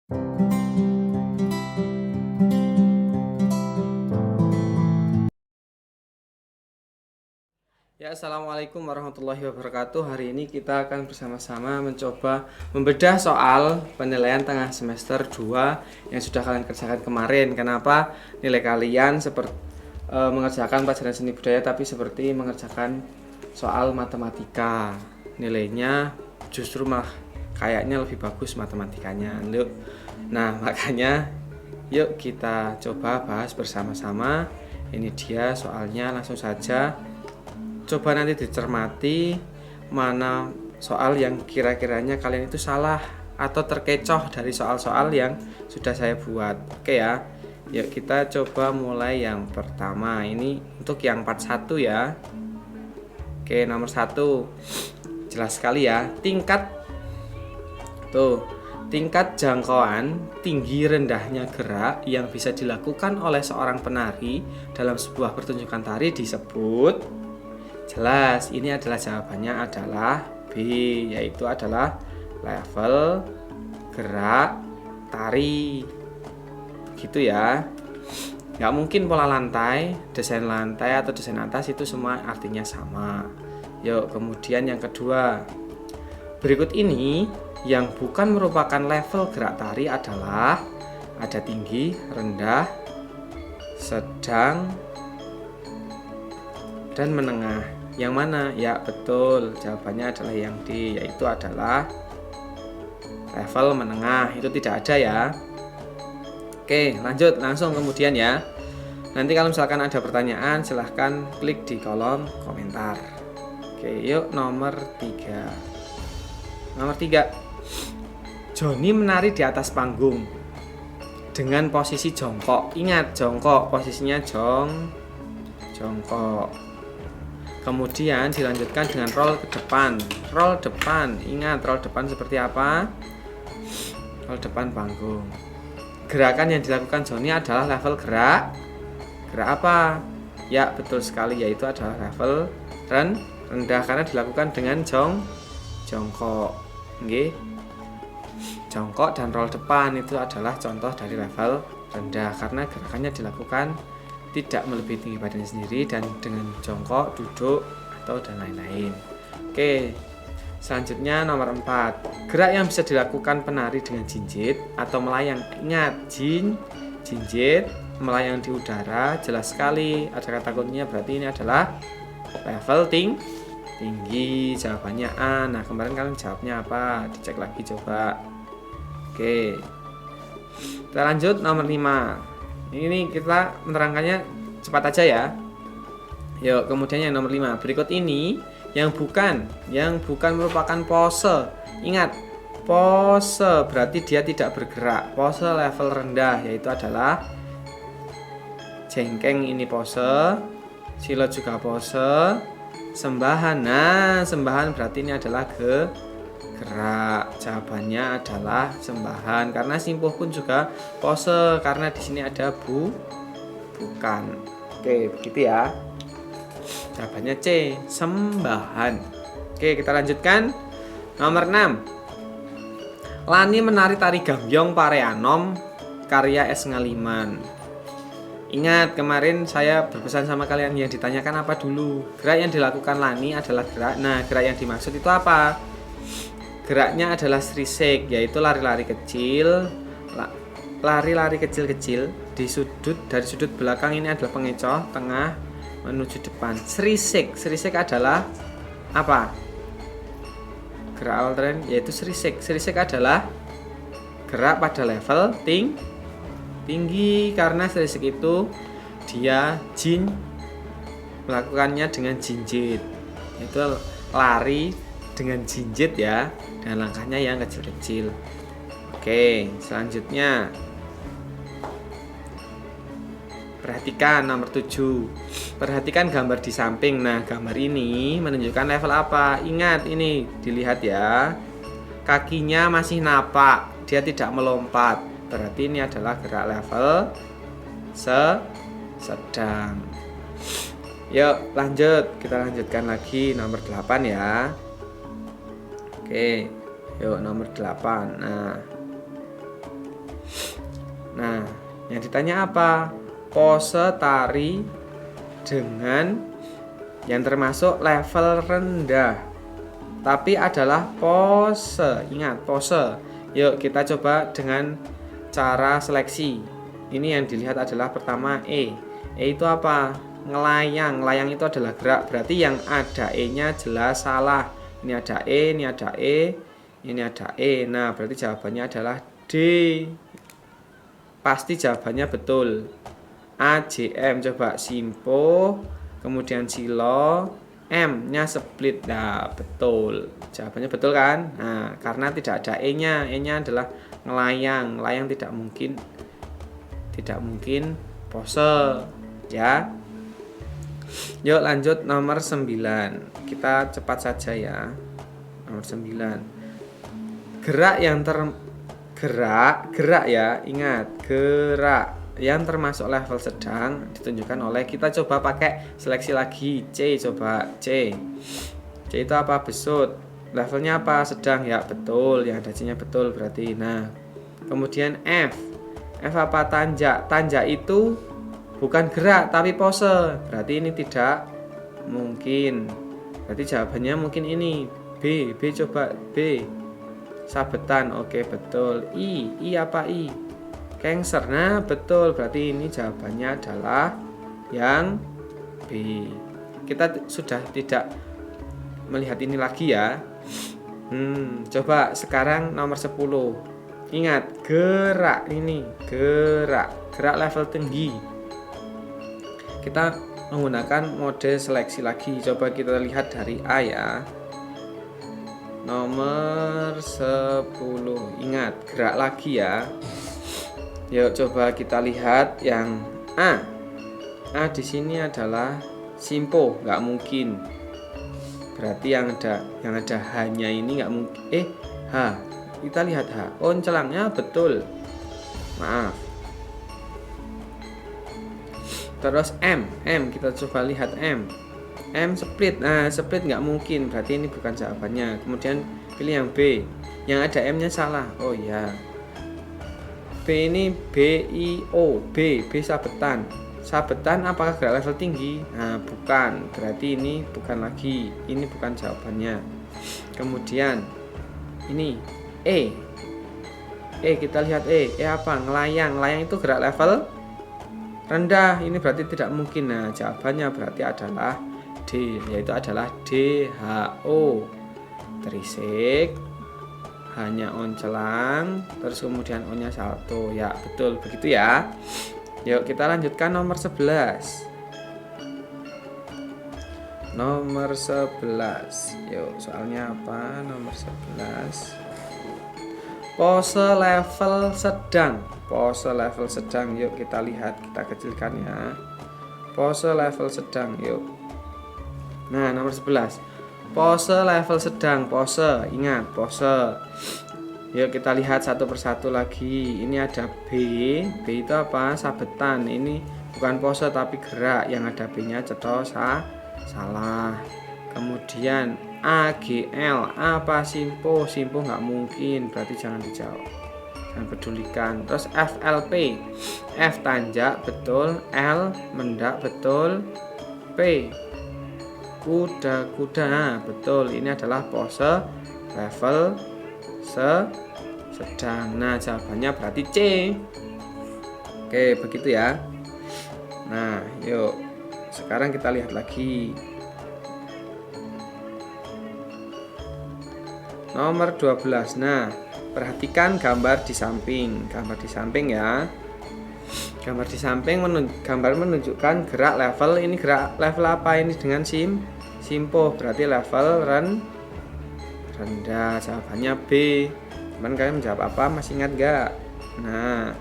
Ya, assalamualaikum warahmatullahi wabarakatuh. Hari ini kita akan bersama-sama mencoba membedah soal penilaian tengah semester 2 yang sudah kalian kerjakan kemarin. Kenapa nilai kalian seperti mengerjakan pelajaran seni budaya tapi seperti mengerjakan soal matematika. Nilainya justru malah kayaknya lebih bagus matematikanya. Nah, makanya yuk kita coba bahas bersama-sama. Ini dia soalnya, langsung saja. Coba nanti dicermati mana soal yang kira-kiranya kalian itu salah atau terkecoh dari soal-soal yang sudah saya buat. Oke ya. Yuk kita coba mulai yang pertama. Ini untuk yang part 1 ya. Oke, nomor 1. Jelas sekali ya. Tingkat jangkauan tinggi rendahnya gerak yang bisa dilakukan oleh seorang penari dalam sebuah pertunjukan tari disebut. Jelas, ini adalah jawabannya adalah B, yaitu adalah level gerak tari. Gitu ya. Nggak mungkin pola lantai, desain lantai atau desain atas itu semua artinya sama. Yuk, kemudian yang kedua. Berikut ini yang bukan merupakan level gerak tari adalah ada tinggi, rendah, sedang, dan menengah. Yang mana? Ya betul, jawabannya adalah yang D, yaitu adalah level menengah. Itu tidak ada ya. Oke, lanjut langsung kemudian ya. Nanti kalau misalkan ada pertanyaan silahkan klik di kolom komentar. Oke, yuk nomor 3. Nomor 3. Joni menari di atas panggung dengan posisi jongkok. Ingat, jongkok, posisinya jongkok. Kemudian dilanjutkan dengan roll ke depan. Roll depan, ingat roll depan seperti apa? Roll depan panggung. Gerakan yang dilakukan Joni adalah level gerak apa? Ya betul sekali, yaitu adalah level rendah karena dilakukan dengan jongkok. Oke. Jongkok dan roll depan itu adalah contoh dari level rendah karena gerakannya dilakukan tidak melebihi tinggi badan sendiri dan dengan jongkok, duduk, atau dan lain-lain. Oke, selanjutnya nomor 4. Gerak yang bisa dilakukan penari dengan jinjit atau melayang. Ingat, jinjit, melayang di udara, jelas sekali. Ada kata kuncinya, berarti ini adalah level tinggi. Jawabannya A. Nah, kemarin kalian jawabnya apa? Dicek lagi coba. Oke, kita lanjut nomor 5. Ini kita menerangkannya cepat aja ya. Yuk, kemudian yang nomor 5. Berikut ini yang bukan merupakan pose. Ingat, pose berarti dia tidak bergerak. Pose level rendah yaitu adalah jengkeng, ini pose. Silot juga pose. Sembahan. Nah, sembahan berarti ini adalah gerak. Jawabannya adalah sembahan karena simpuh pun juga pose karena di sini ada bukan. Oke, begitu ya. Jawabannya C, sembahan. Oke, kita lanjutkan. Nomor 6. Lani menari tari Gambyong Pareanom karya S. Ngaliman. Ingat, kemarin saya berpesan sama kalian yang ditanyakan apa dulu. Gerak yang dilakukan Lani adalah gerak. Nah, gerak yang dimaksud itu apa? Geraknya adalah strisek, yaitu lari-lari kecil. Lari-lari kecil-kecil dari sudut belakang ini adalah pengecoh, tengah menuju depan. Strisek adalah apa? Gerak awal tren yaitu strisek. Strisek adalah gerak pada level tinggi karena strisek itu dia melakukannya dengan jinjit. Itu lari dengan jinjit ya, dan langkahnya yang kecil-kecil. Oke, selanjutnya perhatikan nomor 7. Perhatikan gambar di samping. Nah, gambar ini menunjukkan level apa? Ingat, ini dilihat ya. Kakinya masih napak, dia tidak melompat. Berarti ini adalah gerak level sedang. Yuk, lanjut. Kita lanjutkan lagi nomor 8 ya. Oke, yuk nomor 8. Nah, Yang ditanya apa? Pose tari dengan yang termasuk level rendah, tapi adalah pose. Ingat, pose. Yuk kita coba dengan cara seleksi. Ini yang dilihat adalah pertama E. E itu apa? Ngelayang. Layang itu adalah gerak. Berarti yang ada E-nya jelas salah. Ini ada E, ini ada E, ini ada E. Nah, berarti jawabannya adalah D. Pasti jawabannya betul. AJM, coba simpo, kemudian silo, M-nya split. Nah, betul. Jawabannya betul kan? Nah, karena tidak ada E-nya. E-nya adalah ngelayang. Layang tidak mungkin pose, ya. Yuk lanjut nomor 9. Kita cepat saja ya. Nomor 9. Gerak ya, ingat, gerak yang termasuk level sedang ditunjukkan oleh, kita coba pakai seleksi lagi. C, coba C. C itu apa? Besut. Levelnya apa? Sedang ya, betul. Yang ada C-nya betul berarti. Nah, kemudian F. F apa? Tanjak. Tanjak itu bukan gerak tapi pose. Berarti ini tidak mungkin. Berarti jawabannya mungkin ini. B coba B. Sabetan. Oke, betul. I apa I? Cancer. Nah, betul. Berarti ini jawabannya adalah yang B. Kita sudah tidak melihat ini lagi ya. Coba sekarang nomor 10. Ingat, gerak ini, gerak level tinggi. Kita menggunakan mode seleksi lagi. Coba kita lihat dari A ya. Nomor 10. Ingat, gerak lagi ya. Yuk coba kita lihat yang A. A di sini adalah simpo, nggak mungkin. Berarti yang ada hanya ini nggak mungkin. H. Kita lihat H. Oncelangnya betul. Maaf. Terus M kita coba lihat M split. Nah, split nggak mungkin, berarti ini bukan jawabannya. Kemudian pilih yang B, yang ada M nya salah. Oh ya, B ini BIO. B sabetan apakah gerak level tinggi? Nah, bukan, berarti ini bukan lagi, ini bukan jawabannya. Kemudian ini E kita lihat E apa? Ngelayang itu gerak level rendah, ini berarti tidak mungkin. Nah, jawabannya berarti adalah D, yaitu adalah DHO. Terisik, hanya oncelang, terus kemudian O-nya salto. Ya, betul begitu ya. Yuk kita lanjutkan nomor 11. Nomor 11. Yuk, soalnya apa? Nomor 11. Pose level sedang. Pose level sedang, yuk kita lihat, kita kecilkan ya. Pose level sedang, yuk. Nah, nomor 11. Pose level sedang, pose. Ingat, pose. Yuk kita lihat satu persatu lagi. Ini ada B. B itu apa? Sabetan. Ini bukan pose tapi gerak. Yang ada B-nya cetos salah. Kemudian AGL apa? Simpo nggak mungkin, berarti jangan dijawab, jangan pedulikan. Terus FLP, F tanjak betul, L mendak betul, P kuda nah, betul. Ini adalah pose level sedang. Nah, jawabannya berarti C. Oke, begitu ya. Nah, yuk sekarang kita lihat lagi. Nomor 12. Nah, perhatikan gambar di samping. Gambar di samping ya. Gambar di samping gambar menunjukkan gerak level. Ini gerak level apa ini dengan simpo? Berarti level rendah. Jawabannya B. Teman kalian menjawab apa? Masih ingat gak? Nah,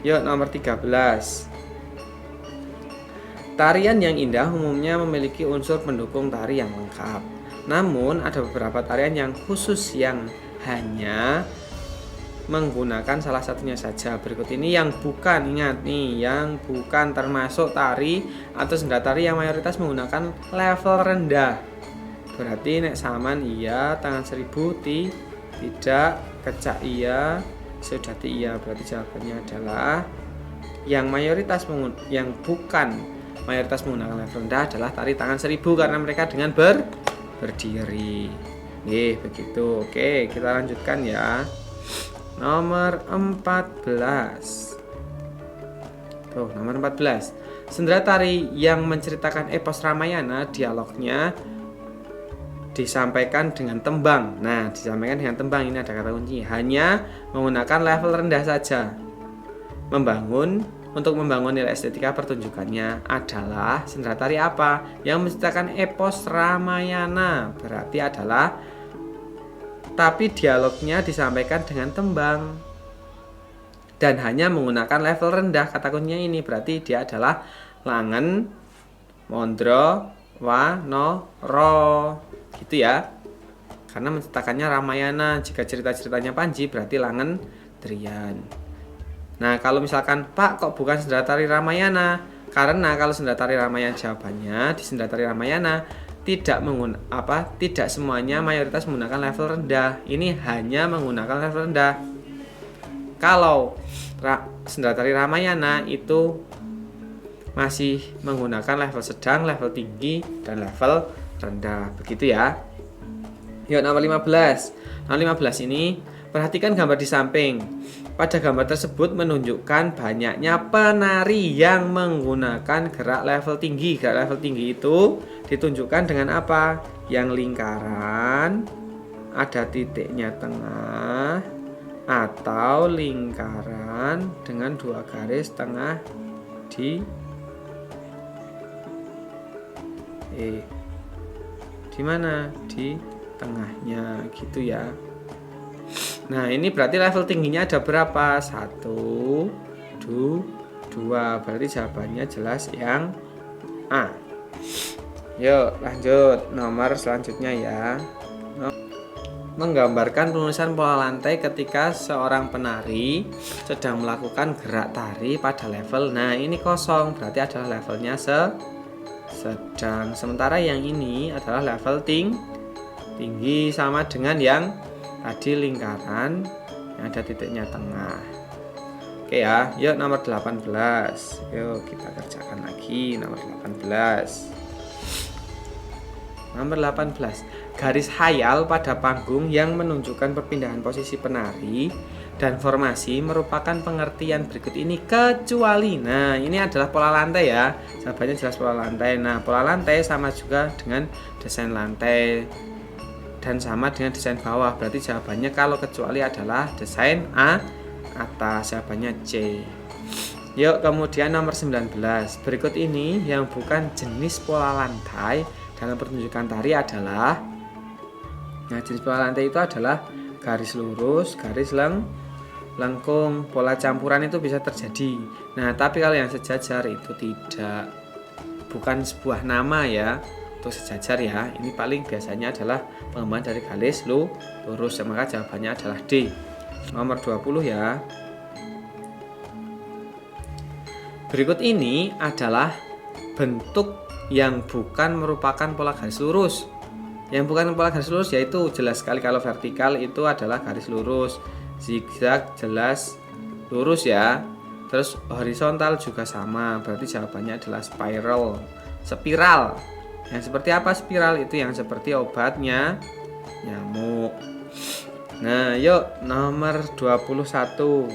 yuk nomor 13. Tarian yang indah umumnya memiliki unsur pendukung tari yang lengkap. Namun ada beberapa tarian yang khusus yang hanya menggunakan salah satunya saja. Berikut ini yang bukan, ingat nih, yang bukan termasuk tari atau senda tari yang mayoritas menggunakan level rendah. Berarti nek saman iya, tangan 1000 tidak, kecak iya, sudati iya. Berarti jawabannya adalah yang bukan mayoritas menggunakan level rendah adalah tari tangan 1000 karena mereka dengan berdiri. Begitu. Oke, kita lanjutkan ya. Nomor 14. Nomor 14. Sendera tari yang menceritakan epos Ramayana, dialognya disampaikan dengan tembang. Nah, disampaikan dengan tembang, ini ada kata kunci. Hanya menggunakan level rendah saja. Untuk membangun nilai estetika pertunjukannya adalah sendera tari apa? Yang menceritakan epos Ramayana. Berarti adalah, tapi dialognya disampaikan dengan tembang dan hanya menggunakan level rendah. Kata kuncinya ini berarti dia adalah Langen, Mondro, Wanoro, gitu ya. Karena menceritakannya Ramayana. Jika cerita-ceritanya Panji berarti Langen, Drian. Nah, kalau misalkan Pak kok bukan sendera tari Ramayana? Karena kalau sendera tari Ramayana, jawabannya di sendera tari Ramayana tidak semuanya mayoritas menggunakan level rendah. Ini hanya menggunakan level rendah. Kalau sendera tari Ramayana itu masih menggunakan level sedang, level tinggi, dan level rendah. Begitu ya. Yuk, nomor 15. Nomor 15 ini, perhatikan gambar di samping. Pada gambar tersebut menunjukkan banyaknya penari yang menggunakan gerak level tinggi. Gerak level tinggi itu ditunjukkan dengan apa? Yang lingkaran, ada titiknya tengah, atau lingkaran dengan 2 garis tengah di mana? Di tengahnya, gitu ya. Nah, ini berarti level tingginya ada berapa? 1, 2. Berarti jawabannya jelas yang A. Yuk, lanjut. Nomor selanjutnya ya. Menggambarkan penulisan pola lantai ketika seorang penari sedang melakukan gerak tari pada level. Nah, ini kosong, berarti adalah levelnya sedang. Sementara yang ini adalah level tinggi, sama dengan yang tadi lingkaran yang ada titiknya tengah. Oke ya, yuk nomor 18. Yuk kita kerjakan lagi nomor 18. Nomor 18. Garis khayal pada panggung yang menunjukkan perpindahan posisi penari dan formasi merupakan pengertian berikut ini kecuali. Nah, ini adalah pola lantai ya. Jawabannya jelas pola lantai. Nah, pola lantai sama juga dengan desain lantai dan sama dengan desain bawah. Berarti jawabannya kalau kecuali adalah desain A atas, jawabannya C. Yuk, kemudian nomor 19. Berikut ini yang bukan jenis pola lantai dalam pertunjukan tari adalah, nah, jenis pola lantai itu adalah garis lurus, garis lengkung. Pola campuran itu bisa terjadi. Nah, tapi kalau yang sejajar itu tidak, bukan sebuah nama ya. Untuk sejajar ya, ini paling biasanya adalah pengembangan dari garis lurus, maka jawabannya adalah D. Nomor 20 ya. Berikut ini adalah bentuk yang bukan merupakan pola garis lurus. Yang bukan pola garis lurus yaitu jelas sekali kalau vertikal itu adalah garis lurus, zigzag jelas lurus ya. Terus horizontal juga sama, berarti jawabannya adalah spiral. Yang seperti apa spiral? Itu yang seperti obatnya nyamuk. Nah, yuk nomor 21.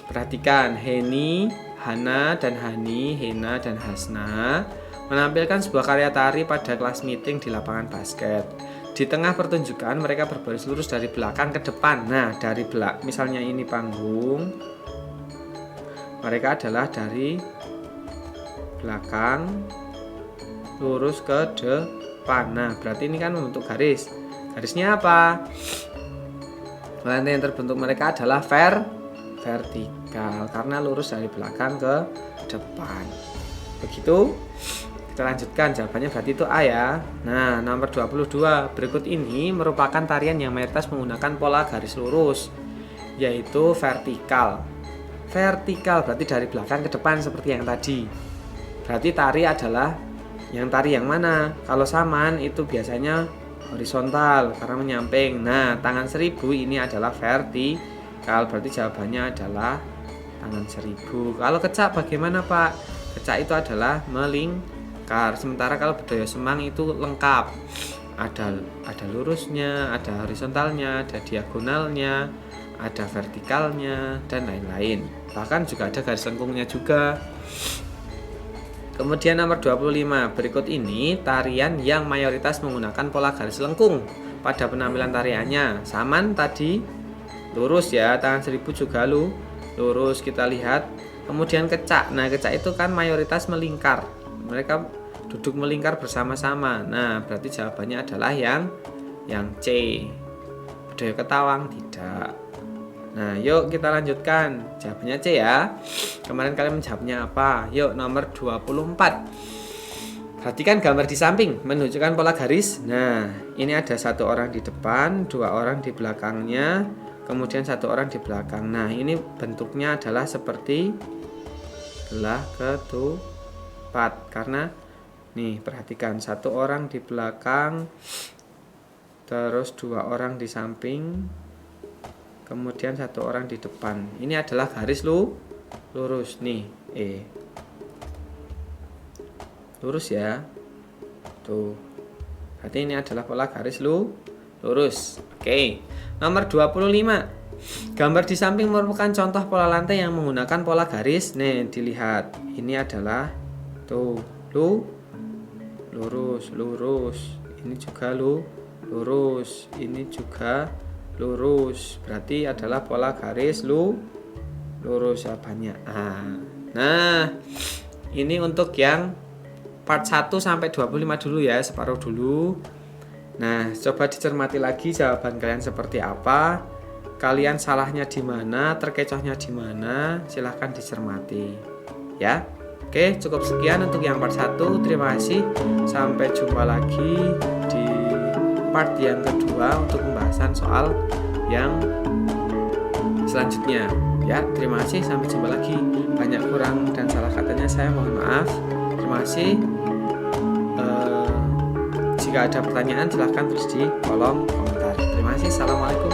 Perhatikan, Heni, Hana, dan Hani, Hena, dan Hasna menampilkan sebuah karya tari pada kelas meeting di lapangan basket. Di tengah pertunjukan mereka berbaris lurus dari belakang ke depan. Nah, dari belakang, misalnya ini panggung, mereka adalah dari belakang lurus ke depan. Nah, berarti ini kan membentuk garis. Garisnya apa? Lantai yang terbentuk mereka adalah vertikal karena lurus dari belakang ke depan. Begitu. Kita lanjutkan, jawabannya berarti itu A ya. Nah, nomor 22. Berikut ini merupakan tarian yang mayoritas menggunakan pola garis lurus, yaitu vertikal. Vertikal berarti dari belakang ke depan seperti yang tadi. Berarti tari adalah tari yang mana? Kalau saman itu biasanya horizontal karena menyamping. Nah, tangan 1000 ini adalah vertikal, berarti jawabannya adalah tangan 1000. Kalau kecak bagaimana Pak? Kecak itu adalah melingkar. Sementara kalau bedaya semang itu lengkap. Ada lurusnya, ada horizontalnya, ada diagonalnya, ada vertikalnya, dan lain-lain. Bahkan juga ada garis lengkungnya juga. Kemudian nomor 25, berikut ini tarian yang mayoritas menggunakan pola garis lengkung pada penampilan tariannya. Saman tadi lurus ya, tangan 1000 juga lurus kita lihat. Kemudian kecak. Nah, kecak itu kan mayoritas melingkar. Mereka duduk melingkar bersama-sama. Nah, berarti jawabannya adalah yang C. Bedaya ketawang tidak. Nah, yuk kita lanjutkan. Jawabnya C ya. Kemarin kalian menjawabnya apa? Yuk, nomor 24. Perhatikan gambar di samping menunjukkan pola garis. Nah, ini ada satu orang di depan, 2 orang di belakangnya, kemudian 1 orang di belakang. Nah, ini bentuknya adalah seperti belah ketupat. Karena nih, perhatikan 1 orang di belakang, terus 2 orang di samping, kemudian 1 orang di depan. Ini adalah garis lurus nih, lurus ya. Tuh. Berarti ini adalah pola garis lurus. Oke. Nomor 25. Gambar di samping merupakan contoh pola lantai yang menggunakan pola garis. Nih, dilihat. Ini adalah tuh, lurus. Ini juga lurus. Ini juga lurus. Berarti adalah pola garis lurus jawabannya A. Nah, ini untuk yang part 1 sampai 25 dulu ya, separuh dulu. Nah, coba dicermati lagi jawaban kalian seperti apa. Kalian salahnya di mana, terkecohnya di mana, silahkan dicermati. Ya. Oke, cukup sekian untuk yang part 1. Terima kasih. Sampai jumpa lagi di part yang kedua untuk pembahasan soal yang selanjutnya. Ya, terima kasih. Sampai jumpa lagi. Banyak kurang dan salah katanya saya mohon maaf. Terima kasih. Jika ada pertanyaan silahkan tulis di kolom komentar. Terima kasih. Assalamualaikum